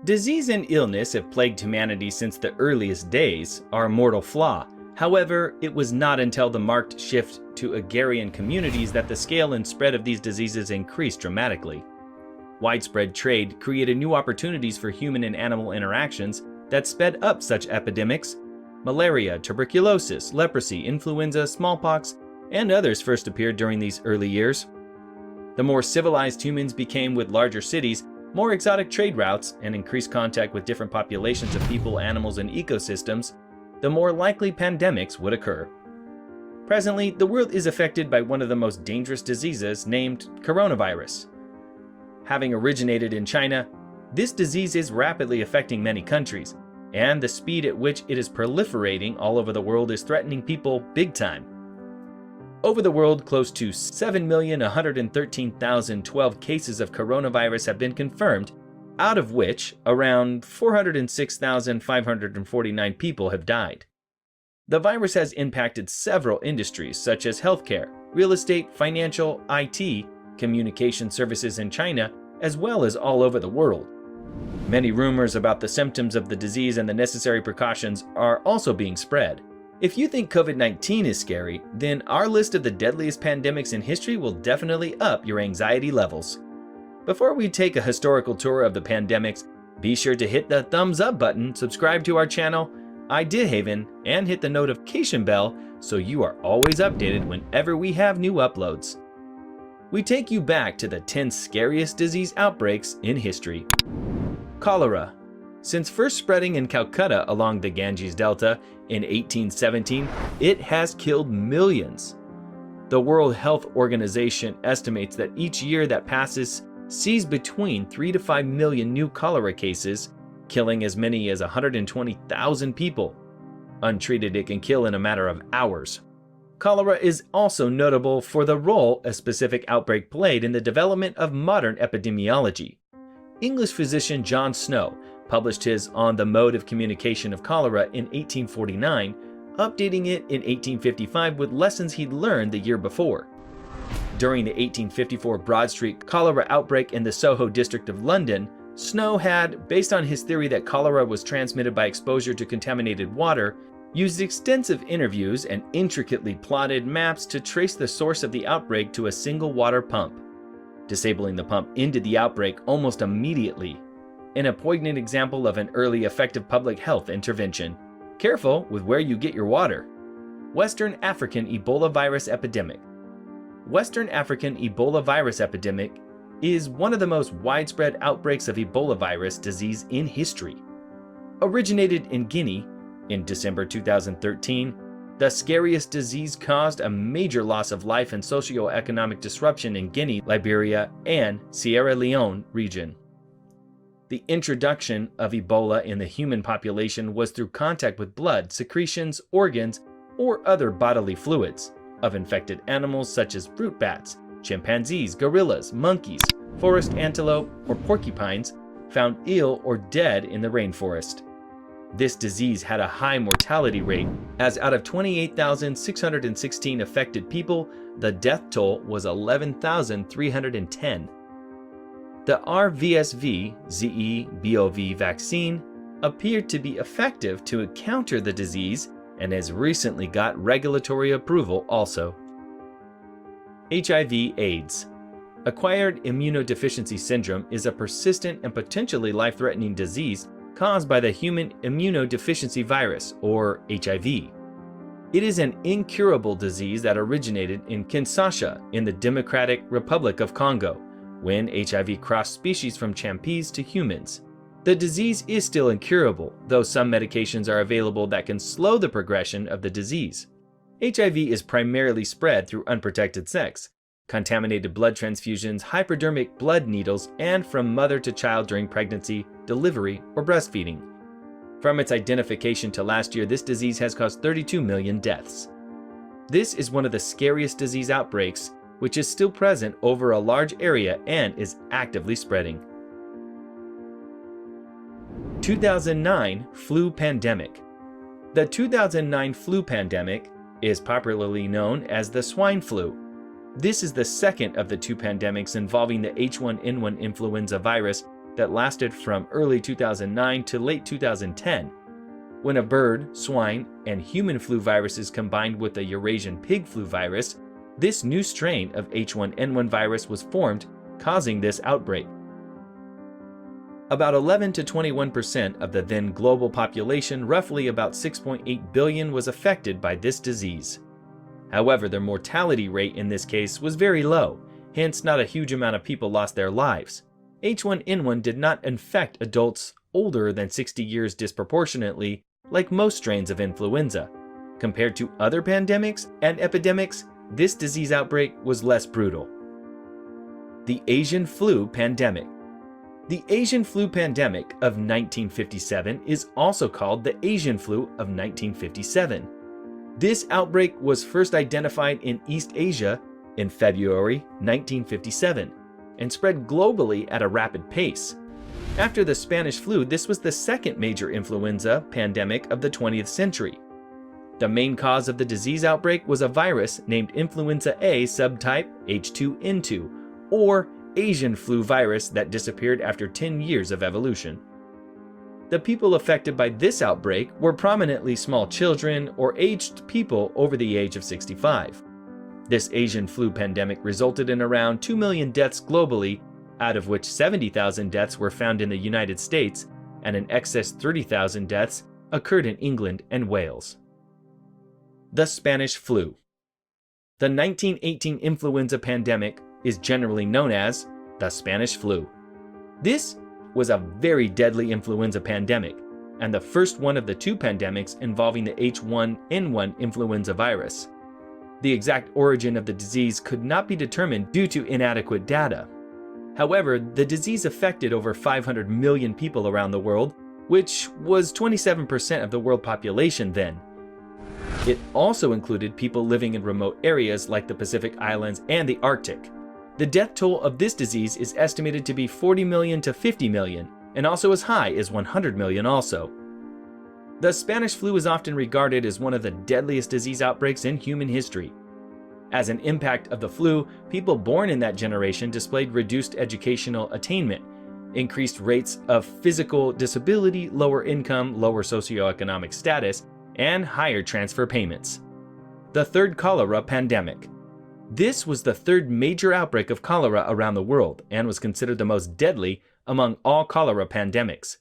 Disease and illness have plagued humanity since the earliest days, our mortal flaw. However, it was not until the marked shift to agrarian communities that the scale and spread of these diseases increased dramatically. Widespread trade created new opportunities for human and animal interactions that sped up such epidemics. Malaria, tuberculosis, leprosy, influenza, smallpox, and others first appeared during these early years. The more civilized humans became with larger cities, more exotic trade routes, and increased contact with different populations of people, animals, and ecosystems, the more likely pandemics would occur. Presently, the world is affected by one of the most dangerous diseases named coronavirus. Having originated in China, this disease is rapidly affecting many countries, and the speed at which it is proliferating all over the world is threatening people big time. Over the world, close to 7,113,012 cases of coronavirus have been confirmed, out of which around 406,549 people have died. The virus has impacted several industries such as healthcare, real estate, financial, IT, communication services in China, as well as all over the world. Many rumors about the symptoms of the disease and the necessary precautions are also being spread. If you think COVID-19 is scary, then our list of the deadliest pandemics in history will definitely up your anxiety levels. Before we take a historical tour of the pandemics, be sure to hit the thumbs up button, subscribe to our channel, Haven, and hit the notification bell so you are always updated whenever we have new uploads. We take you back to the 10 scariest disease outbreaks in history. Cholera. Since first spreading in Calcutta along the Ganges Delta in 1817, it has killed millions. The World Health Organization estimates that each year that passes sees between 3 to 5 million new cholera cases, killing as many as 120,000 people. Untreated, it can kill in a matter of hours. Cholera is also notable for the role a specific outbreak played in the development of modern epidemiology. English physician John Snow published his On the Mode of Communication of Cholera in 1849, updating it in 1855 with lessons he'd learned the year before. During the 1854 Broad Street cholera outbreak in the Soho district of London, Snow had, based on his theory that cholera was transmitted by exposure to contaminated water, used extensive interviews and intricately plotted maps to trace the source of the outbreak to a single water pump, disabling the pump ended the outbreak almost immediately. In a poignant example of an early effective public health intervention. Careful with where you get your water. Western African Ebola virus epidemic. Western African Ebola virus epidemic is one of the most widespread outbreaks of Ebola virus disease in history. Originated in Guinea in December 2013, the scariest disease caused a major loss of life and socio-economic disruption in Guinea, Liberia, and Sierra Leone region. The introduction of Ebola in the human population was through contact with blood, secretions, organs, or other bodily fluids of infected animals such as fruit bats, chimpanzees, gorillas, monkeys, forest antelope, or porcupines found ill or dead in the rainforest. This disease had a high mortality rate, as out of 28,616 affected people, the death toll was 11,310. The RVSV-ZEBOV vaccine appeared to be effective to counter the disease and has recently got regulatory approval also. HIV/AIDS. Acquired immunodeficiency syndrome is a persistent and potentially life-threatening disease caused by the human immunodeficiency virus, or HIV. It is an incurable disease that originated in Kinshasa in the Democratic Republic of Congo, when HIV crossed species from chimpanzees to humans. The disease is still incurable, though some medications are available that can slow the progression of the disease. HIV is primarily spread through unprotected sex, contaminated blood transfusions, hypodermic blood needles, and from mother to child during pregnancy, delivery, or breastfeeding. From its identification to last year, this disease has caused 32 million deaths. This is one of the scariest disease outbreaks, which is still present over a large area and is actively spreading. 2009 flu pandemic. The 2009 flu pandemic is popularly known as the swine flu. This is the second of the two pandemics involving the H1N1 influenza virus that lasted from early 2009 to late 2010. When a bird, swine, and human flu viruses combined with the Eurasian pig flu virus, this new strain of H1N1 virus was formed, causing this outbreak. About 11 to 21% of the then global population, roughly about 6.8 billion, was affected by this disease. However, the mortality rate in this case was very low, hence not a huge amount of people lost their lives. H1N1 did not infect adults older than 60 years disproportionately, like most strains of influenza. Compared to other pandemics and epidemics, this disease outbreak was less brutal. The Asian flu pandemic. The Asian flu pandemic of 1957 is also called the Asian flu of 1957. This outbreak was first identified in East Asia in February 1957 and spread globally at a rapid pace. After the Spanish flu, this was the second major influenza pandemic of the 20th century. The main cause of the disease outbreak was a virus named influenza A subtype H2N2, or Asian flu virus, that disappeared after 10 years of evolution. The people affected by this outbreak were prominently small children or aged people over the age of 65. This Asian flu pandemic resulted in around 2 million deaths globally, out of which 70,000 deaths were found in the United States, and an excess 30,000 deaths occurred in England and Wales. The Spanish flu. The 1918 influenza pandemic is generally known as the Spanish flu. This was a very deadly influenza pandemic, and the first one of the two pandemics involving the H1N1 influenza virus. The exact origin of the disease could not be determined due to inadequate data. However, the disease affected over 500 million people around the world, which was 27% of the world population then. It also included people living in remote areas like the Pacific Islands and the Arctic. The death toll of this disease is estimated to be 40 million to 50 million, and also as high as 100 million also. The Spanish flu is often regarded as one of the deadliest disease outbreaks in human history. As an impact of the flu, people born in that generation displayed reduced educational attainment, increased rates of physical disability, lower income, lower socioeconomic status, and higher transfer payments. The third cholera pandemic. This was the third major outbreak of cholera around the world and was considered the most deadly among all cholera pandemics.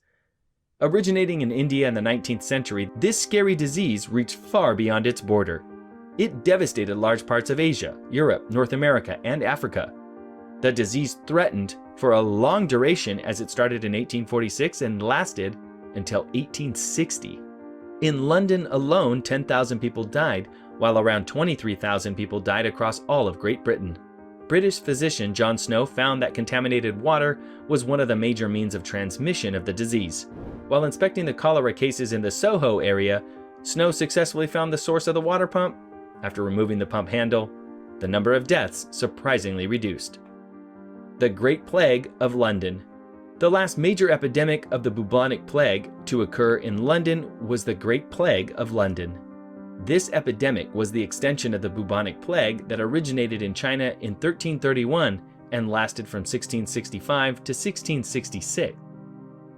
Originating in India in the 19th century, this scary disease reached far beyond its border. It devastated large parts of Asia, Europe, North America, and Africa. The disease threatened for a long duration as it started in 1846 and lasted until 1860. In London alone, 10,000 people died, while around 23,000 people died across all of Great Britain. British physician John Snow found that contaminated water was one of the major means of transmission of the disease. While inspecting the cholera cases in the Soho area, Snow successfully found the source of the water pump. After removing the pump handle, the number of deaths surprisingly reduced. The Great Plague of London. The last major epidemic of the bubonic plague to occur in London was the Great Plague of London. This epidemic was the extension of the bubonic plague that originated in China in 1331 and lasted from 1665 to 1666.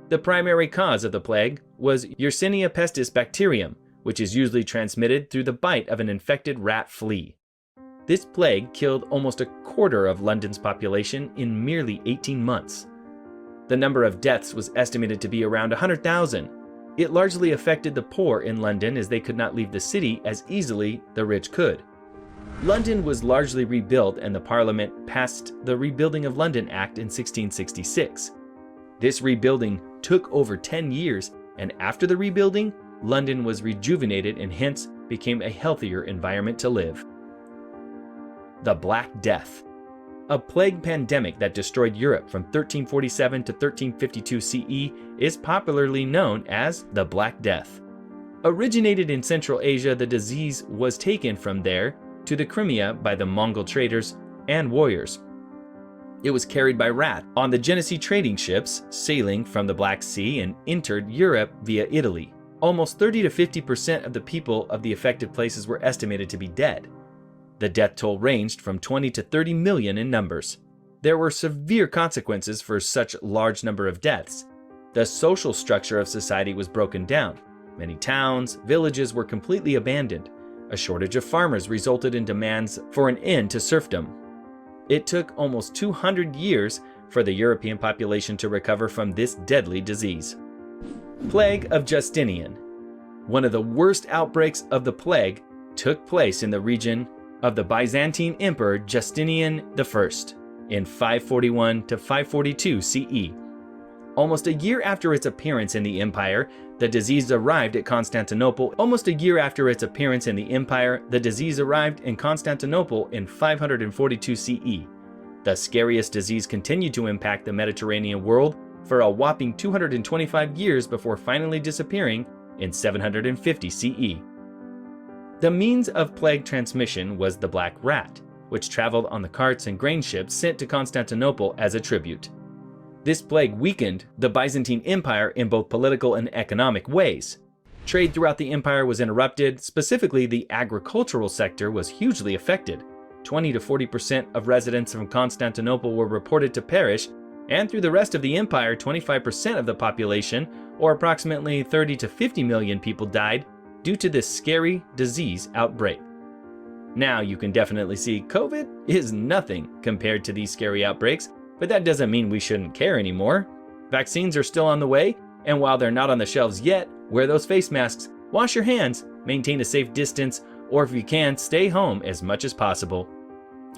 The primary cause of the plague was Yersinia pestis bacterium, which is usually transmitted through the bite of an infected rat flea. This plague killed almost a quarter of London's population in merely 18 months. The number of deaths was estimated to be around 100,000. It largely affected the poor in London as they could not leave the city as easily the rich could. London was largely rebuilt and the Parliament passed the Rebuilding of London Act in 1666. This rebuilding took over 10 years, and after the rebuilding, London was rejuvenated and hence became a healthier environment to live. The Black Death. A plague pandemic that destroyed Europe from 1347 to 1352 CE is popularly known as the Black Death. Originated in Central Asia, the disease was taken from there to the Crimea by the Mongol traders and warriors. It was carried by rats on the Genesee trading ships sailing from the Black Sea and entered Europe via Italy. Almost 30 to 50% of the people of the affected places were estimated to be dead. The death toll ranged from 20 to 30 million in numbers. there were severe consequences for such large number of deaths. The social structure of society was broken down. Many towns, villages were completely abandoned. A shortage of farmers resulted in demands for an end to serfdom. It took almost 200 years for the European population to recover from this deadly disease. Plague of Justinian. One of the worst outbreaks of the plague took place in the region of the Byzantine Emperor Justinian I in 541 to 542 CE. Almost a year after its appearance in the empire, the disease arrived at Constantinople. The disease arrived in Constantinople in 542 CE. The scariest disease continued to impact the Mediterranean world for a whopping 225 years before finally disappearing in 750 CE. The means of plague transmission was the black rat, which traveled on the carts and grain ships sent to Constantinople as a tribute. This plague weakened the Byzantine Empire in both political and economic ways. Trade throughout the empire was interrupted. Specifically, the agricultural sector was hugely affected. 20 to 40% of residents from Constantinople were reported to perish, and through the rest of the empire, 25% of the population, or approximately 30 to 50 million people, died due to this scary disease outbreak. Now you can definitely see COVID is nothing compared to these scary outbreaks, but that doesn't mean we shouldn't care anymore. Vaccines are still on the way, and while they're not on the shelves yet, wear those face masks, wash your hands, maintain a safe distance, or if you can, stay home as much as possible.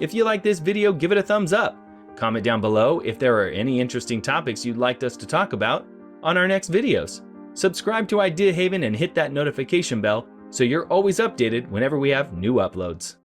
If you like this video, give it a thumbs up. Comment down below if there are any interesting topics you'd like us to talk about on our next videos. Subscribe to Idea Haven and hit that notification bell so you're always updated whenever we have new uploads.